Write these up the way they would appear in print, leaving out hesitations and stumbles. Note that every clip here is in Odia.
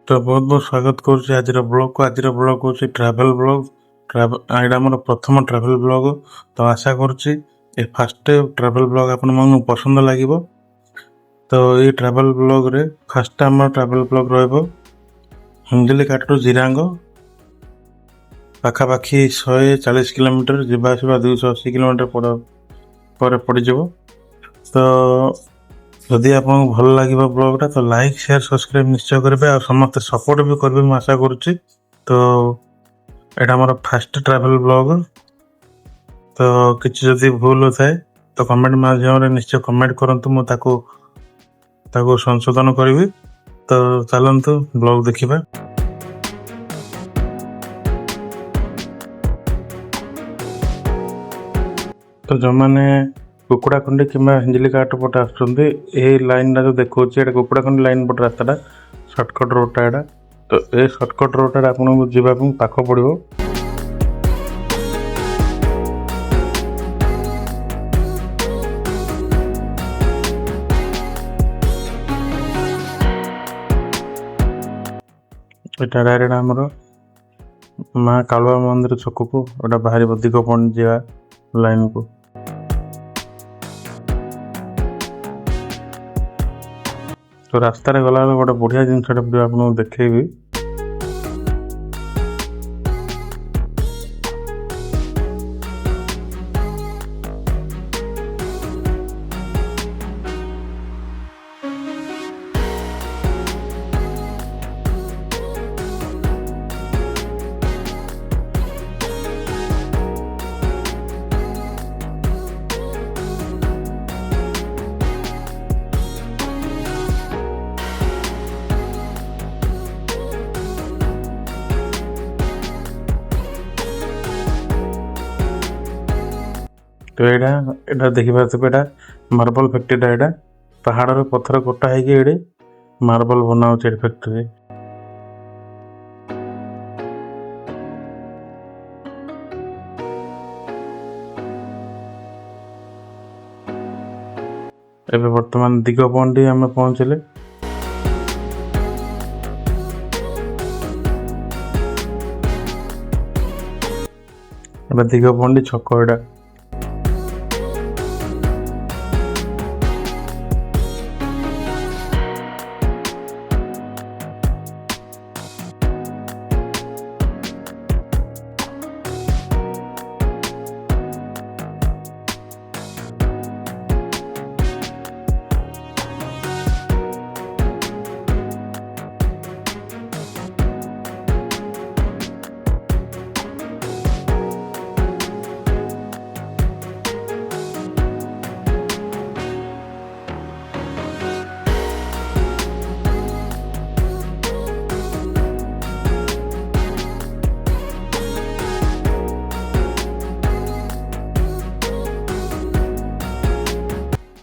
तो बहुत बहुत स्वागत करुच्ची आज ब्लॉग को। आज ब्लॉग हूँ ट्रैवल ब्लॉग। यहाँ मोर प्रथम ट्रैवल ब्लॉग। तो आशा करुच्ची ये फास्ट ट्रैवल ब्लॉग आपन पसंद लगे। तो ये ट्रैवल ब्लॉग रे फास्ट आम ट्रैवल ब्लॉग रहिबो हिंजिलिकाटू जिरांग पाखापाखि 140 किलोमीटर जीवा आसवा 280 किलोमीटर पर पड़ीज। तो जदि आपको भल लगे ब्लॉगटा तो लाइक शेयर सब्सक्राइब निश्चय करेंगे और समस्त सपोर्ट भी करेंगे मैं आशा करुच्ची। तो यहाँ मोर फास्ट ट्रैवल ब्लॉग। तो किसी जदि भूल होता है तो कमेंट माध्यम निश्चय कमेंट करंतु मु ताको संशोधन करी। तो चलतु ब्लॉग देखिबा। तो जो मैंने कुकुड़ाखंडी कि हिंजिलिकाट पटे आसुँच लाइन जो देखा कुकुड़ाखंडी लाइन पटे रास्ता सर्टकट रोडटा एटा। तो ये सर्टकट रोडटा आपको जावाक पाख पड़ो। यहाँ डायरेक्ट आमर माँ कालुआ मंदिर छक को बाहर दिगपंड जा लाइन को। तो रास्ता गला गोटे बढ़िया जिनस आपको देखेबी। तो यहाँ देखी पारे यहाँ मार्बल फैक्ट्री यहाँ पहाड़ पत्थर कटा है मार्बल बना फैक्ट्री। एबे वर्तमान दिगपंडी आम पहुँचले। दिगपंडी छक एटा।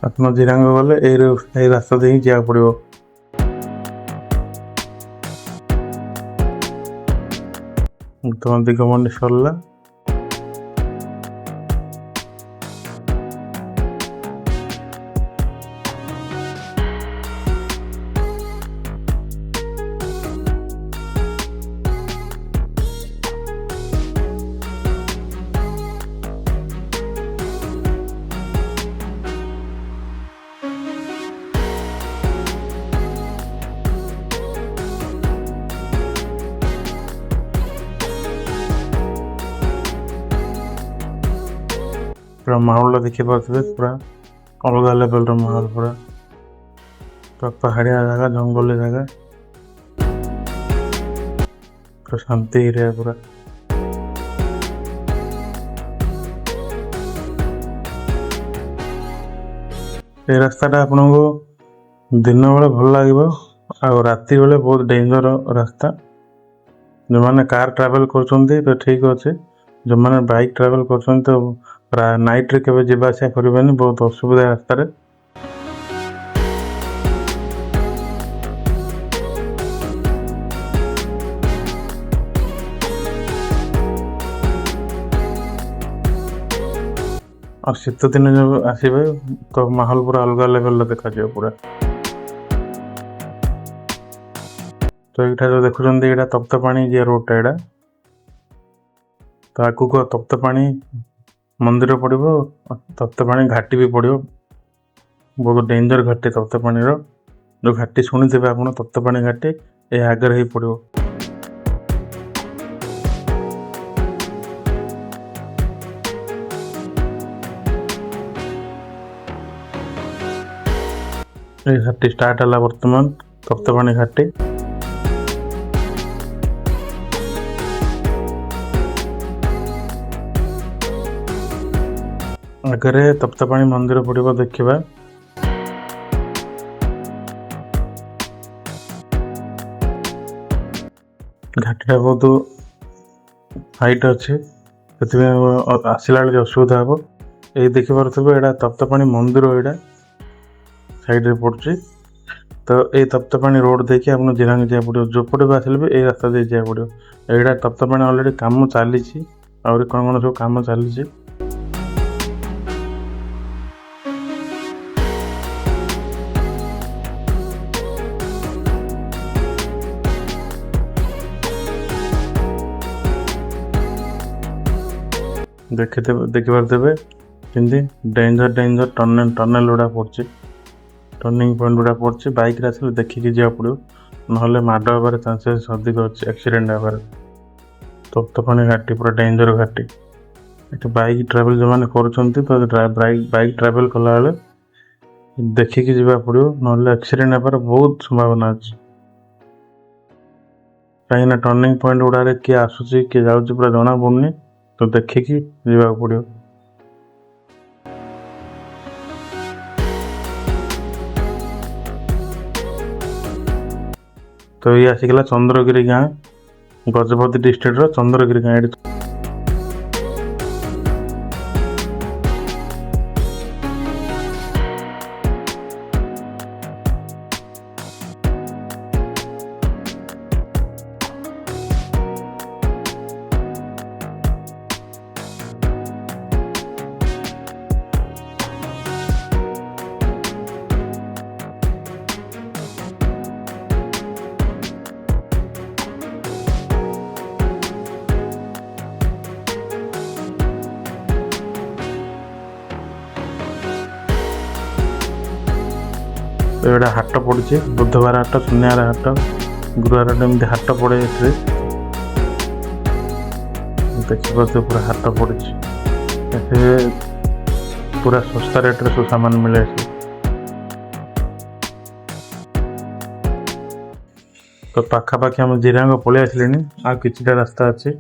अपना जिरांग गले यही रास्ता दे जा पड़ो। तो दिगपंडी सरला। पूरा माहौल देखी पारे पूरा अलग लेवल माहौल पूरा पहाड़िया जगह जंगल जगह पूरा शांति एरिया पूरा। ये रास्ता आपको दिन बेले भल लगे आ राति बेले बहुत डेंजर रास्ता। जो मैंने कार ट्रैवल कर तो ठीक अच्छे जो मैंने बाइक ट्रैवल कर तो नाइट रे केवे जीवा आसा करें बहुत असुविधा रास्ता रे। और शीत दिन जब आसबे तो माहौल पूरा अलग लेवल देखा पूरा। ତ ଏଇଟା ଯୋଉ ଦେଖୁଛନ୍ତି ଏଇଟା ତପ୍ତପାଣି ଯେ ରୋଡଟା ଏଇଟା, ତ ଆଗକୁ ତପ୍ତପାଣି ମନ୍ଦିର ପଡ଼ିବ, ତପ୍ତପାଣି ଘାଟି ବି ପଡ଼ିବ। ବହୁତ ଡେଞ୍ଜର ଘାଟି ତପ୍ତପାଣିର, ଯୋଉ ଘାଟି ଶୁଣିଥିବେ ଆପଣ ତପ୍ତପାଣି ଘାଟି, ଏ ଆଗରେ ହିଁ ପଡ଼ିବ। এই ଘାଟି ଷ୍ଟାର୍ଟ ହେଲା ବର୍ତ୍ତମାନ ତପ୍ତପାଣି ଘାଟି। ଆଗରେ ତପ୍ତପାଣି ମନ୍ଦିର ପଡ଼ିବ ଦେଖିବା। ଘାଟିଟା ବହୁତ ହାଇଟ୍ ଅଛି, ସେଥିପାଇଁ ଆସିଲା ବେଳେ ଅସୁବିଧା ହେବ। ଏଇ ଦେଖିପାରୁଥିବେ ଏଇଟା ତପ୍ତପାଣି ମନ୍ଦିର, ଏଇଟା ସାଇଡ଼ରେ ପଡ଼ୁଛି। ତ ଏଇ ତପ୍ତପାଣି ରୋଡ଼ ଦେଇକି ଆପଣ ଜିରାଙ୍ଗ ଯିବାକୁ ପଡ଼ିବ। ଯୋଉପଟେ ବି ଆସିଲେ ବି ଏଇ ରାସ୍ତା ଦେଇ ଯିବାକୁ ପଡ଼ିବ। ଏଇଟା ତପ୍ତପାଣି ଅଲରେଡ଼ି କାମ ଚାଲିଛି, ଆହୁରି କ'ଣ କ'ଣ ସବୁ କାମ ଚାଲିଛି। ଦେଖିପାରୁଥିବେ କେମିତି ଡେଞ୍ଜର ଟନେଲ ଗୁଡ଼ା ପଡ଼ୁଛି, ଟର୍ଣ୍ଣିଂ ପଏଣ୍ଟ ଗୁଡ଼ା ପଡ଼ୁଛି। ବାଇକ୍ରେ ଆସିଲେ ଦେଖିକି ଯିବାକୁ ପଡ଼ିବ, ନହେଲେ ମାଡ଼ ହେବାର ଚାନ୍ସେସ୍ ଅଧିକ ଅଛି, ଆକ୍ସିଡେଣ୍ଟ ହେବାର। ତପ୍ତପାଣି ଘାଟି ପୁରା ଡେଞ୍ଜର ଘାଟି। ଏଠି ବାଇକ୍ ଟ୍ରାଭେଲ୍ ଯେଉଁମାନେ କରୁଛନ୍ତି, ତ ବାଇକ୍ ଟ୍ରାଭେଲ୍ କଲାବେଳେ ଦେଖିକି ଯିବାକୁ ପଡ଼ିବ, ନହେଲେ ଆକ୍ସିଡେଣ୍ଟ ହେବାର ବହୁତ ସମ୍ଭାବନା ଅଛି। କାହିଁକିନା ଟର୍ଣ୍ଣିଂ ପଏଣ୍ଟ ଗୁଡ଼ାରେ କିଏ ଆସୁଛି କିଏ ଯାଉଛି ପୁରା ଜଣା ପଡ଼ୁନି, ତ ଦେଖିକି ଯିବାକୁ ପଡ଼ିବ। ତ ଇଏ ଆସିଗଲା ଚନ୍ଦ୍ରଗିରି ଗାଁ, ଗଜପତି ଡିଷ୍ଟ୍ରିକ୍ଟର ଚନ୍ଦ୍ରଗିରି ଗାଁ। ଏଠି ଏଇଟା ହାଟ ପଡ଼ୁଛି, ବୁଧବାର ହାଟ, ଶୂନ୍ୟବାର ହାଟ, ଗୁରୁବାର ହାଟ, ଏମିତି ହାଟ ପଡ଼େ ଏଥିରେ। ଦେଖିପାରୁଥିବେ ପୁରା ହାଟ ପଡ଼ୁଛି। ଏଥିରେ ପୁରା ଶସ୍ତା ରେଟ୍ରେ ସବୁ ସାମାନ ମିଳେ ଏଠି। ତ ପାଖାପାଖି ଆମ ଜିରାଙ୍ଗ ପଳେଇ ଆସିଲେଣି, ଆଉ କିଛିଟା ରାସ୍ତା ଅଛି।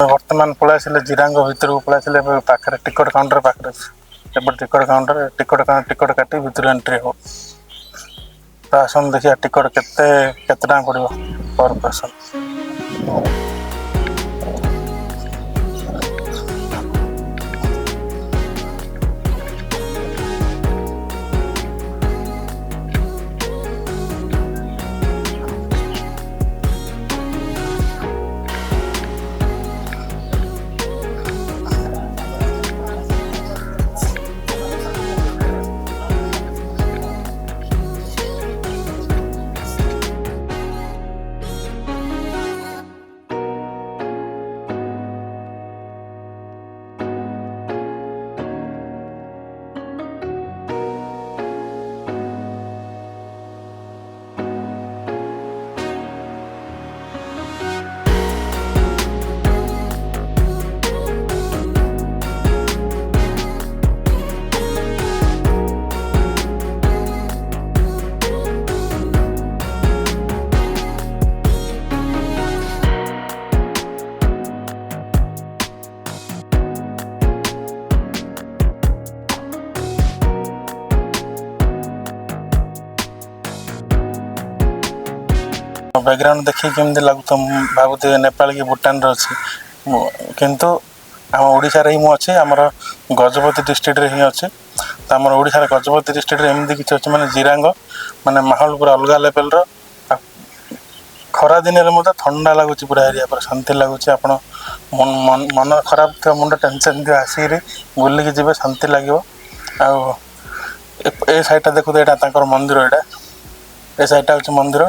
ବର୍ତ୍ତମାନ ପଳେଇ ଆସିଲେ ଜିରାଙ୍ଗ ଭିତରକୁ ପଳେଇ ଆସିଲେ। ଏବେ ପାଖରେ ଟିକଟ କାଉଣ୍ଟର ପାଖରେ ଏବେ ଟିକଟ କାଉଣ୍ଟର ଟିକଟ କାଟି ଭିତରୁ ଏଣ୍ଟ୍ରି ହେବ। ତ ଆସନ୍ତୁ ଦେଖିବା ଟିକଟ କେତେ ଟଙ୍କା ପଡ଼ିବ ପର ପର୍ସନ। ବ୍ୟାକଗ୍ରାଉଣ୍ଡ ଦେଖିକି କେମିତି ଲାଗୁଥିବ ମୁଁ ଭାବୁଥିବି ନେପାଳ କି ଭୁଟାନରେ ଅଛି, କିନ୍ତୁ ଆମ ଓଡ଼ିଶାରେ ହିଁ ମୁଁ ଅଛି। ଆମର ଗଜପତି ଡିଷ୍ଟ୍ରିକ୍ଟରେ ହିଁ ଅଛି। ତ ଆମର ଓଡ଼ିଶାର ଗଜପତି ଡିଷ୍ଟ୍ରିକ୍ଟରେ ଏମିତି କିଛି ଅଛି ମାନେ ଜିରାଙ୍ଗ ମାନେ ମାହୋଲ ପୁରା ଅଲଗା ଲେଭେଲର। ଖରା ଦିନରେ ମଧ୍ୟ ଥଣ୍ଡା ଲାଗୁଛି, ପୁରା ଏରିଆ ପୁରା ଶାନ୍ତି ଲାଗୁଛି। ଆପଣ ମନ ଖରାପ ଥିବ, ମୁଣ୍ଡ ଟେନସନ୍ ଥିବ, ଆସିକିରି ବୁଲିକି ଯିବେ, ଶାନ୍ତି ଲାଗିବ। ଆଉ ଏ ସାଇଡ଼୍ଟା ଦେଖୁଥିବେ, ଏଇଟା ତାଙ୍କର ମନ୍ଦିର। ଏ ସାଇଡ଼୍ଟା ହେଉଛି ମନ୍ଦିର,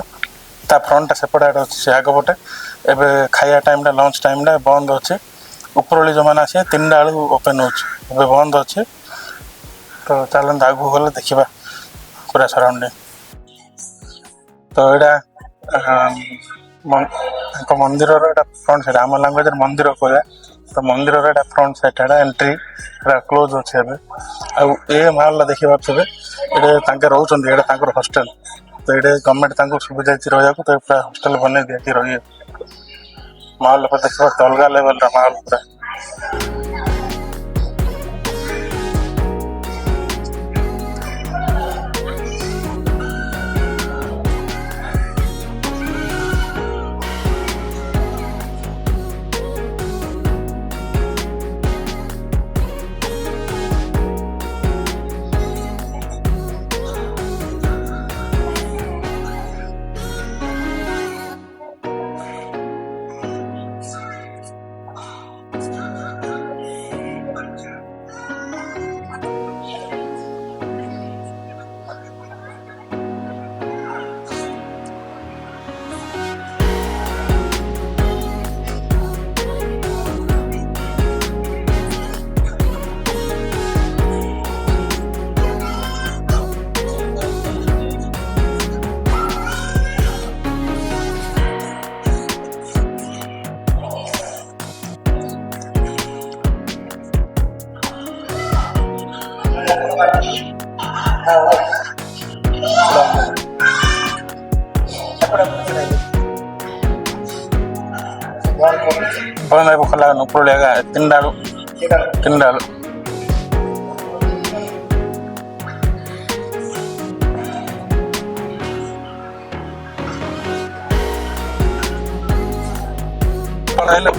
ତା ଫ୍ରଣ୍ଟଟା ସେପଟେ ଆଡ଼େ ଅଛି, ସେ ଆଗପଟେ। ଏବେ ଖାଇବା ଟାଇମ୍ଟା ଲଞ୍ଚ ଟାଇମ୍ଟା ବନ୍ଦ ଅଛି। ଉପରଓଳି ଯେଉଁମାନେ ଆସିବେ 3ଟା ବେଳକୁ ଓପେନ୍ ହେଉଛି, ଏବେ ବନ୍ଦ ଅଛି। ତ ଚାଲନ୍ତୁ ଆଗକୁ ଗଲେ ଦେଖିବା ପୁରା ସରାଉଣ୍ଡିଂ। ତ ଏଇଟା ତାଙ୍କ ମନ୍ଦିରର ଏଇଟା ଫ୍ରଣ୍ଟ ସାଇଡ଼୍, ଆମ ଲାଙ୍ଗୁଏଜରେ ମନ୍ଦିର କହିବା। ତ ମନ୍ଦିରର ଏଇଟା ଫ୍ରଣ୍ଟ ସାଇଡ଼୍ଟା ଏଣ୍ଟ୍ରି ପୁରା କ୍ଲୋଜ୍ ଅଛି ଏବେ। ଆଉ ଏ ମାହୋଲଟା ଦେଖିପାରୁଥିବେ, ଏଇଟା ତାଙ୍କେ ରହୁଛନ୍ତି, ଏଇଟା ତାଙ୍କର ହଷ୍ଟେଲ। ତ ଏଇଟା ଗଭର୍ଣ୍ଣମେଣ୍ଟ ତାଙ୍କୁ ସୁବିଧା ଦେଇଛି ରହିବାକୁ, ତ ପୁରା ହଷ୍ଟେଲ ବନେଇ ଦିଆଯାଇଛି ରହିବେ। ମାହୋଲ ଦେଖିପାରୁଥିବେ, ଅଲଗା ଲେଭେଲର ମାହୋଲ ପୁରା। ଖୋଲା ଉପରଓଳି ଆଜ୍ଞା 3ଟା ବେଳୁ ପଳେଇଲେ।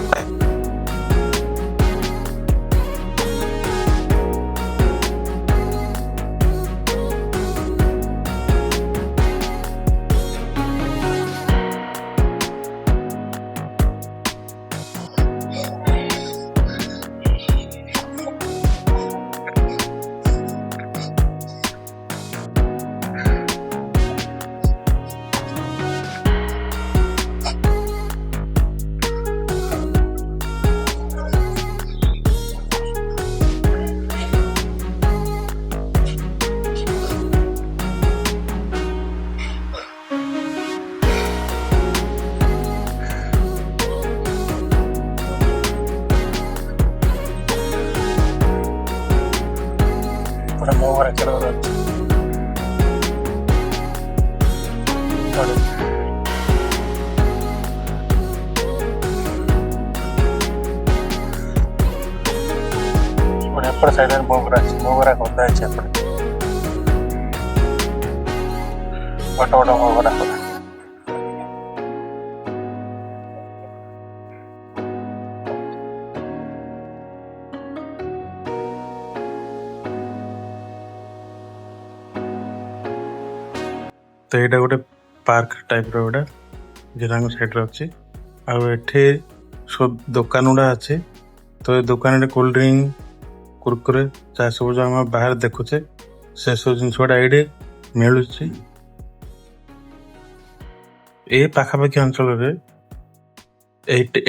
ମୋ ଘରେ ଖେଳ ଅଛି। ଏପଟ ସାଇଡରେ ମୋଗରା ଗଦା ହେଇଛି ଏପଟେ ବଡ଼ ବଡ଼ ମୋଗରା ତ ଏଇଟା ଗୋଟେ ପାର୍କ ଟାଇପ୍ର ଗୋଟେ ଜିରାଙ୍ଗ ସାଇଡ୍ରେ ଅଛି ଆଉ ଏଠି ଦୋକାନ ଗୁଡ଼ା ଅଛି ତ ଏ ଦୋକାନରେ କୋଲ୍ଡ ଡ୍ରିଙ୍କ କୁରକୁରେ ଯାହା ସବୁ ଯେଉଁ ଆମେ ବାହାରେ ଦେଖୁଛେ ସେସବୁ ଜିନିଷ ଗୁଡ଼ା ଏଇଠି ମିଳୁଛି ଏ ପାଖାପାଖି ଅଞ୍ଚଳରେ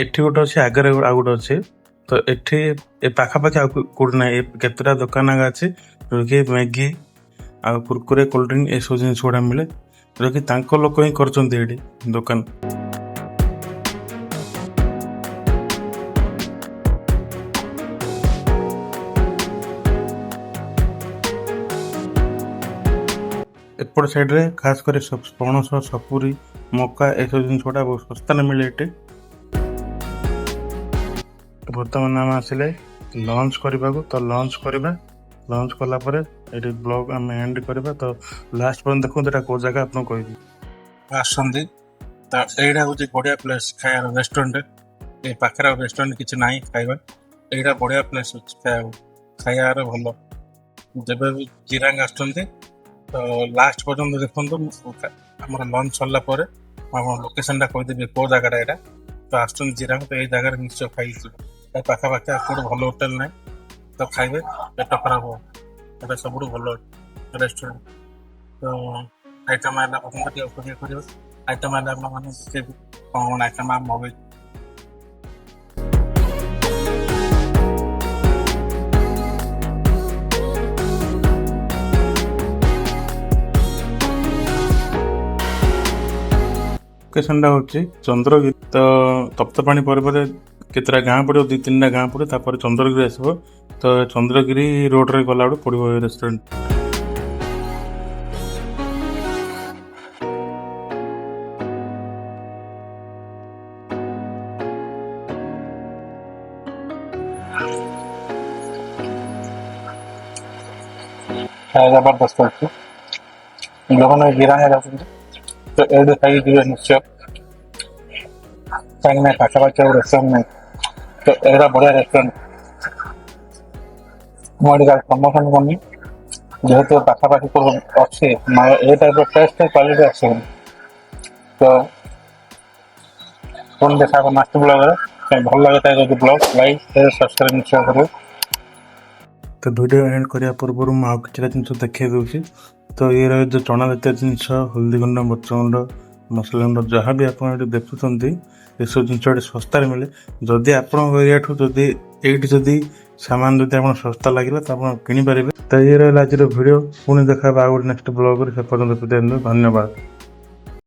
ଏଠି ଗୋଟେ ଅଛି ଆଗରେ ଆଉ ଗୋଟେ ଅଛି ତ ଏଠି ଏ ପାଖାପାଖି ଆଉ କୋଉଠି ନାହିଁ କେତେଟା ଦୋକାନ ଅଛି ଯୋଉକି ମ୍ୟାଗି ଆଉ କୁରକୁରେ କୋଲ୍ଡ ଡ୍ରିଙ୍କ ଏସବୁ ଜିନିଷ ଗୁଡ଼ା ମିଳେ ଯୋଉକି ତାଙ୍କ ଲୋକ ହିଁ କରୁଛନ୍ତି ଏଠି ଦୋକାନ ଏପଟ ସାଇଡ୍ରେ ଖାସ କରି ପଣସ ସପୁରୀ ମକା ଏସବୁ ଜିନିଷ ଗୁଡ଼ା ବହୁତ ଶସ୍ତାରେ ମିଳେ ଏଠି ବର୍ତ୍ତମାନ ଆମେ ଆସିଲେ ଲଞ୍ଚ କରିବାକୁ ତ ଲଞ୍ଚ କରିବା ଲଞ୍ଚ କଲା ପରେ ଏଠି ବ୍ଲଗ ଆମେ ଏଣ୍ଡ କରିବା ତ ଲାଷ୍ଟ ପର୍ଯ୍ୟନ୍ତ ଦେଖନ୍ତୁ ଏଇଟା କେଉଁ ଜାଗା ଆପଣଙ୍କୁ କହିବି ଆସନ୍ତି ତ ଏଇଟା ହେଉଛି ବଢ଼ିଆ ପ୍ଲେସ୍ ଖାଇବାର ରେଷ୍ଟୁରାଣ୍ଟ ଏ ପାଖରେ ଆଉ ରେଷ୍ଟୁରାଣ୍ଟ କିଛି ନାହିଁ ଖାଇବା ଏଇଟା ବଢ଼ିଆ ପ୍ଲେସ୍ ଅଛି ଖାଇବାର ଭଲ ଯେବେ ବି ଜିରାଙ୍ଗ ଆସୁଛନ୍ତି ତ ଲାଷ୍ଟ ପର୍ଯ୍ୟନ୍ତ ଦେଖନ୍ତୁ ଆମର ଲଞ୍ଚ ସରିଲା ପରେ ମୁଁ ଆପଣଙ୍କ ଲୋକେସନଟା କହିଦେବି କେଉଁ ଜାଗାଟା ଏଇଟା ତ ଆସୁଛନ୍ତି ଜିରାଙ୍ଗ ତ ଏଇ ଜାଗାରେ ନିଶ୍ଚୟ ଖାଇଯିବେ ଏ ପାଖାପାଖି କୋଉଠି ଭଲ ହୋଟେଲ ନାହିଁ ତ ଖାଇବେ ପେଟ ଖରାପ ହେବ ଏଇଟା ସବୁଠୁ ଭଲ ରେଷ୍ଟୁରାଣ୍ଟ ତ ଆଇଟମ୍ ହେଲା ପ୍ରଥମେ ଟିକେ ଅପେକ୍ଷା କରିବେ ଆଇଟମ୍ ହେଲା ଆପଣମାନେ ଦେଖେଇବି କ'ଣ କ'ଣ ଆଇଟମ୍ ଆମେ ମଗେଇ ଲୋକେସନଟା ହେଉଛି ଚନ୍ଦ୍ରଗିରି ତ ତପ୍ତପାଣି ପରେ କେତେଟା ଗାଁ ପଡ଼ିବ 2-3ଟା ଗାଁ ପଡ଼ିବ ତାପରେ ଚନ୍ଦ୍ରଗିରି ଆସିବ ତ ଚନ୍ଦ୍ରଗିରି ରୋଡ଼ରେ ଗଲାବେଳକୁ ପଡ଼ିବ ଏ ରେଷ୍ଟୁରାଣ୍ଟ ଜବରଦସ୍ତ ଅଛି ଲୋକମାନେ ଜିରାଙ୍ଗ ଯାଉଛନ୍ତି ତ ଏଇଠି ଖାଇକି ଯିବେ ନିଶ୍ଚୟ କାହିଁକି ନା ପାଖାପାଖି ଆଉ ରେଷ୍ଟୁରାଣ୍ଟ ନାହିଁ ତ ଏଇଟା ବଢ଼ିଆ ରେଷ୍ଟୁରାଣ୍ଟ ମୁଁ ଏଠି ପ୍ରମୋସନ୍ କରିନି ଯେହେତୁ ପାଖାପାଖି ଅଛି ଏ ଟାଇପ୍ର ଟେଷ୍ଟ କ୍ୱାଲିଟି ଆସିବନି ତ ପୁଣି ଦେଖା ହେବ ନେକ୍ସଟ ବ୍ଲଗ୍ରେ ଭଲ ଲାଗେ ଯଦି ବ୍ଲଗ୍ ଲାଇକ୍ ସବସ୍କ୍ରାଇବ୍ ନିଶ୍ଚୟ କରିବେ ତ ଭିଡ଼ିଓ ଏଣ୍ଡ କରିବା ପୂର୍ବରୁ ମୁଁ ଆଉ କିଛିଟା ଜିନିଷ ଦେଖାଇ ଦେଉଛି ତ ଇଏର ଯେଉଁ ଚଣା ଜାତୀୟ ଜିନିଷ ହଳଦୀ ଗୁଣ୍ଡ ମରିଚ ଗୁଣ୍ଡ ମସଲା ଗୁଣ୍ଡ ଯାହା ବି ଆପଣ ଏଠି ଦେଖୁଛନ୍ତି ଏସବୁ ଜିନିଷ ଏଠି ଶସ୍ତାରେ ମିଳେ ଯଦି ଆପଣଙ୍କ ଏରିଆଠୁ ଯଦି ଏଇଠି ଯଦି ସାମାନ ଯଦି ଆପଣ ଶସ୍ତା ଲାଗିଲା ତ ଆପଣ କିଣିପାରିବେ ତ ଇଏ ରହିଲା ଆଜିର ଭିଡ଼ିଓ ପୁଣି ଦେଖା ହେବ ଆଉ ଗୋଟେ ନେକ୍ସଟ ବ୍ଲଗ୍ରେ ସେ ପର୍ଯ୍ୟନ୍ତ ଧନ୍ୟବାଦ।